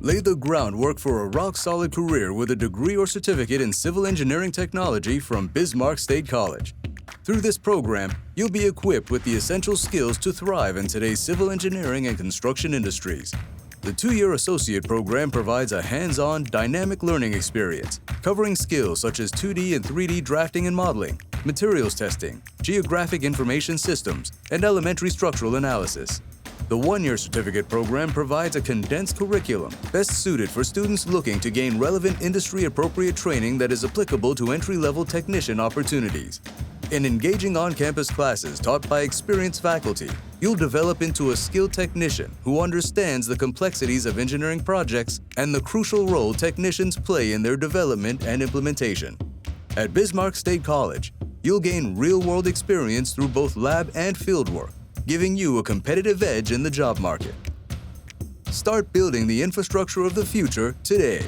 Lay the groundwork for a rock-solid career with a degree or certificate in civil engineering technology from Bismarck State College. Through this program, you'll be equipped with the essential skills to thrive in today's civil engineering and construction industries. The two-year associate program provides a hands-on, dynamic learning experience, covering skills such as 2D and 3D drafting and modeling, materials testing, geographic information systems, and elementary structural analysis. The one-year certificate program provides a condensed curriculum best suited for students looking to gain relevant industry-appropriate training that is applicable to entry-level technician opportunities. In engaging on-campus classes taught by experienced faculty, you'll develop into a skilled technician who understands the complexities of engineering projects and the crucial role technicians play in their development and implementation. At Bismarck State College, you'll gain real-world experience through both lab and fieldwork, giving you a competitive edge in the job market. Start building the infrastructure of the future today.